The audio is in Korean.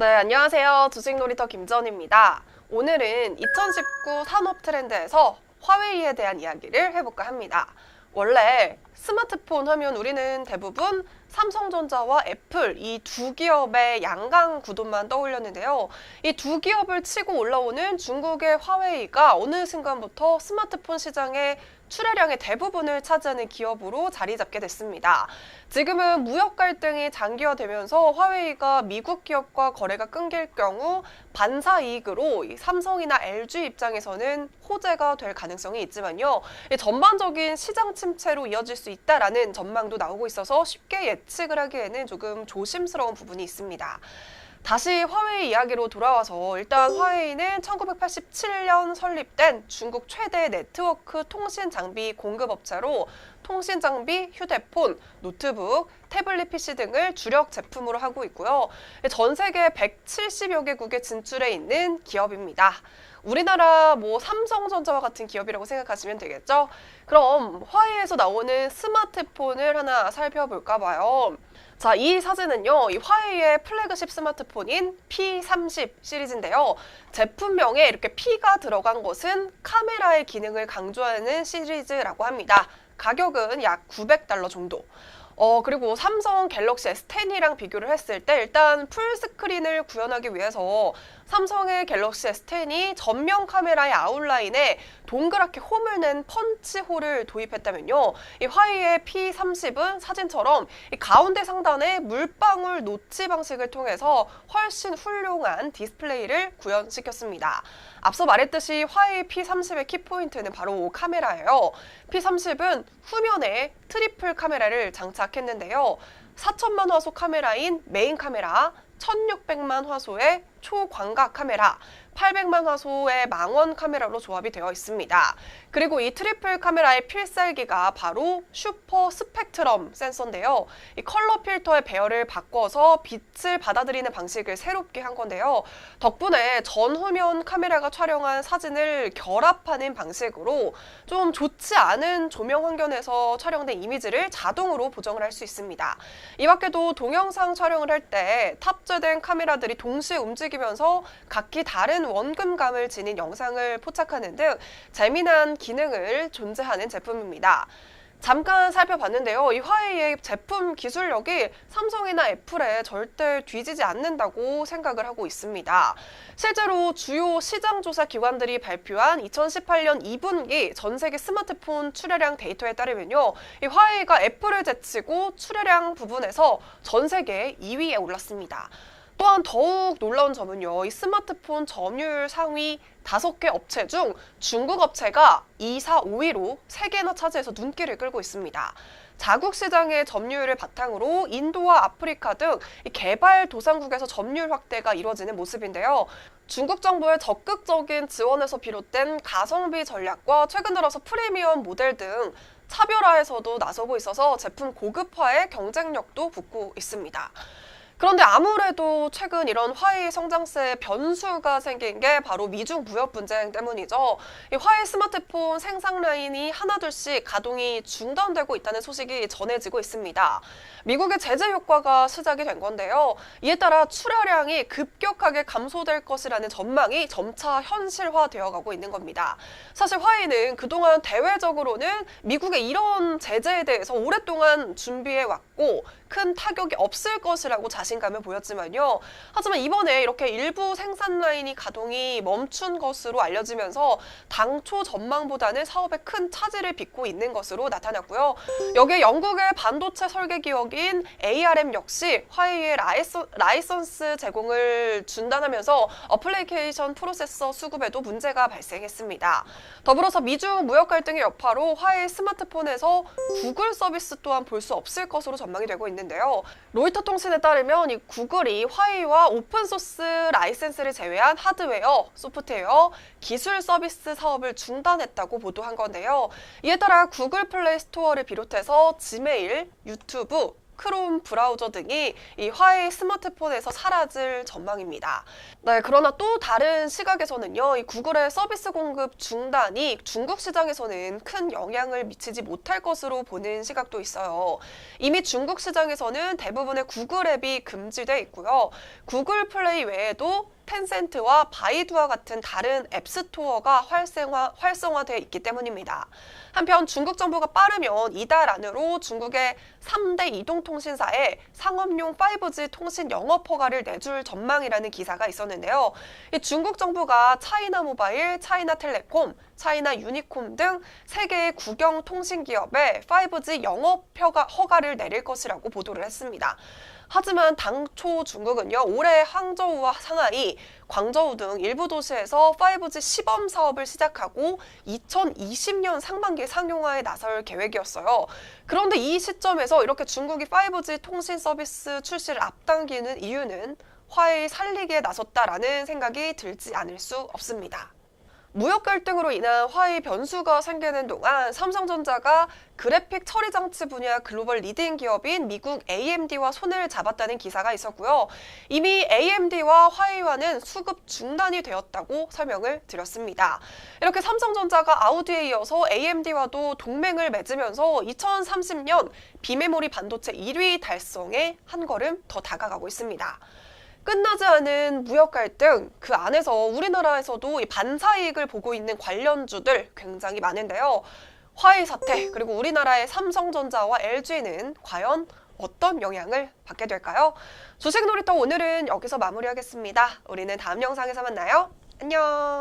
네, 안녕하세요. 주식놀이터 김전입니다. 오늘은 2019 산업 트렌드에서 화웨이에 대한 이야기를 해볼까 합니다. 원래 스마트폰 하면 우리는 대부분 삼성전자와 애플 이 두 기업의 양강 구도만 떠올렸는데요. 이 두 기업을 치고 올라오는 중국의 화웨이가 어느 순간부터 스마트폰 시장의 출하량의 대부분을 차지하는 기업으로 자리 잡게 됐습니다. 지금은 무역 갈등이 장기화되면서 화웨이가 미국 기업과 거래가 끊길 경우 반사 이익으로 삼성이나 LG 입장에서는 호재가 될 가능성이 있지만요. 전반적인 시장 침체로 이어질 수 있다라는 전망도 나오고 있어서 쉽게 예측을 하기에는 조금 조심스러운 부분이 있습니다. 다시 화웨이 이야기로 돌아와서 일단 화웨이는 1987년 설립된 중국 최대 네트워크 통신 장비 공급업체로 통신 장비, 휴대폰, 노트북, 태블릿 PC 등을 주력 제품으로 하고 있고요. 전 세계 170여 개국에 진출해 있는 기업입니다. 우리나라 삼성전자와 같은 기업이라고 생각하시면 되겠죠? 그럼 화웨이에서 나오는 스마트폰을 하나 살펴볼까 봐요. 자, 이 사진은요, 이 화웨이의 플래그십 스마트폰인 P30 시리즈인데요. 제품명에 이렇게 P가 들어간 것은 카메라의 기능을 강조하는 시리즈라고 합니다. 가격은 약 $900 정도. 그리고 삼성 갤럭시 S10이랑 비교를 했을 때 일단 풀스크린을 구현하기 위해서 삼성의 갤럭시 S10이 전면 카메라의 아웃라인에 동그랗게 홈을 낸 펀치홀을 도입했다면요. 이 화웨이의 P30은 사진처럼 이 가운데 상단에 물방울 노치 방식을 통해서 훨씬 훌륭한 디스플레이를 구현시켰습니다. 앞서 말했듯이 화웨이 P30의 키포인트는 바로 카메라예요. P30은 후면에 트리플 카메라를 장착했는데요. 4천만 화소 카메라인 메인 카메라, 1600만 화소의 초광각 카메라, 800만 화소의 망원 카메라로 조합이 되어 있습니다. 그리고 이 트리플 카메라의 필살기가 바로 슈퍼 스펙트럼 센서인데요. 이 컬러 필터의 배열을 바꿔서 빛을 받아들이는 방식을 새롭게 한 건데요. 덕분에 전후면 카메라가 촬영한 사진을 결합하는 방식으로 좀 좋지 않은 조명 환경에서 촬영된 이미지를 자동으로 보정을 할 수 있습니다. 이 밖에도 동영상 촬영을 할 때 탑재된 카메라들이 동시에 움직이면서 각기 다른 원금감을 지닌 영상을 포착하는 등 재미난 기능을 존재하는 제품입니다. 잠깐 살펴봤는데요. 이 화웨이의 제품 기술력이 삼성이나 애플에 절대 뒤지지 않는다고 생각을 하고 있습니다. 실제로 주요 시장조사 기관들이 발표한 2018년 2분기 전 세계 스마트폰 출하량 데이터에 따르면요. 이 화웨이가 애플을 제치고 출하량 부분에서 전 세계 2위에 올랐습니다. 또한 더욱 놀라운 점은요. 이 스마트폰 점유율 상위 5개 업체 중 중국 업체가 2, 4, 5위로 3개나 차지해서 눈길을 끌고 있습니다. 자국 시장의 점유율을 바탕으로 인도와 아프리카 등 개발도상국에서 점유율 확대가 이루어지는 모습인데요. 중국 정부의 적극적인 지원에서 비롯된 가성비 전략과 최근 들어서 프리미엄 모델 등 차별화에서도 나서고 있어서 제품 고급화에 경쟁력도 붙고 있습니다. 그런데 아무래도 최근 이런 화웨이 성장세에 변수가 생긴 게 바로 미중 무역 분쟁 때문이죠. 이 화웨이 스마트폰 생산 라인이 하나둘씩 가동이 중단되고 있다는 소식이 전해지고 있습니다. 미국의 제재 효과가 시작이 된 건데요. 이에 따라 출하량이 급격하게 감소될 것이라는 전망이 점차 현실화되어 가고 있는 겁니다. 사실 화웨이는 그동안 대외적으로는 미국의 이런 제재에 대해서 오랫동안 준비해 왔고 큰 타격이 없을 것이라고 자신감을 보였지만요. 하지만 이번에 이렇게 일부 생산 라인이 가동이 멈춘 것으로 알려지면서 당초 전망보다는 사업에 큰 차질을 빚고 있는 것으로 나타났고요. 여기에 영국의 반도체 설계 기업인 ARM 역시 화웨이의 라이선스 제공을 중단하면서 어플리케이션 프로세서 수급에도 문제가 발생했습니다. 더불어서 미중 무역 갈등의 여파로 화웨이 스마트폰에서 구글 서비스 또한 볼 수 없을 것으로 전망이 되고 있는데요. 로이터 통신에 따르면 이 구글이 화웨이와 오픈소스 라이센스를 제외한 하드웨어, 소프트웨어, 기술 서비스 사업을 중단했다고 보도한 건데요. 이에 따라 구글 플레이 스토어를 비롯해서 지메일, 유튜브, 크롬 브라우저 등이 이 화웨이 스마트폰에서 사라질 전망입니다. 네, 그러나 또 다른 시각에서는요, 이 구글의 서비스 공급 중단이 중국 시장에서는 큰 영향을 미치지 못할 것으로 보는 시각도 있어요. 이미 중국 시장에서는 대부분의 구글 앱이 금지돼 있고요. 구글 플레이 외에도 텐센트와 바이두와 같은 다른 앱스토어가 활성화되어 있기 때문입니다. 한편 중국 정부가 빠르면 이달 안으로 중국의 3대 이동통신사에 상업용 5G 통신 영업 허가를 내줄 전망이라는 기사가 있었는데요. 이 중국 정부가 차이나 모바일, 차이나 텔레콤, 차이나 유니콤 등 3개의 국영 통신 기업에 5G 영업 허가를 내릴 것이라고 보도를 했습니다. 하지만 당초 중국은요, 올해 항저우와 상하이, 광저우 등 일부 도시에서 5G 시범 사업을 시작하고 2020년 상반기 상용화에 나설 계획이었어요. 그런데 이 시점에서 이렇게 중국이 5G 통신 서비스 출시를 앞당기는 이유는 화웨이 살리기에 나섰다라는 생각이 들지 않을 수 없습니다. 무역 갈등으로 인한 화웨이 변수가 생기는 동안 삼성전자가 그래픽 처리 장치 분야 글로벌 리딩 기업인 미국 AMD와 손을 잡았다는 기사가 있었고요. 이미 AMD와 화웨이와는 수급 중단이 되었다고 설명을 드렸습니다. 이렇게 삼성전자가 아우디에 이어서 AMD와도 동맹을 맺으면서 2030년 비메모리 반도체 1위 달성에 한 걸음 더 다가가고 있습니다. 끝나지 않은 무역 갈등, 그 안에서 우리나라에서도 이 반사이익을 보고 있는 관련주들 굉장히 많은데요. 화웨이 사태, 그리고 우리나라의 삼성전자와 LG는 과연 어떤 영향을 받게 될까요? 주식 놀이터 오늘은 여기서 마무리하겠습니다. 우리는 다음 영상에서 만나요. 안녕.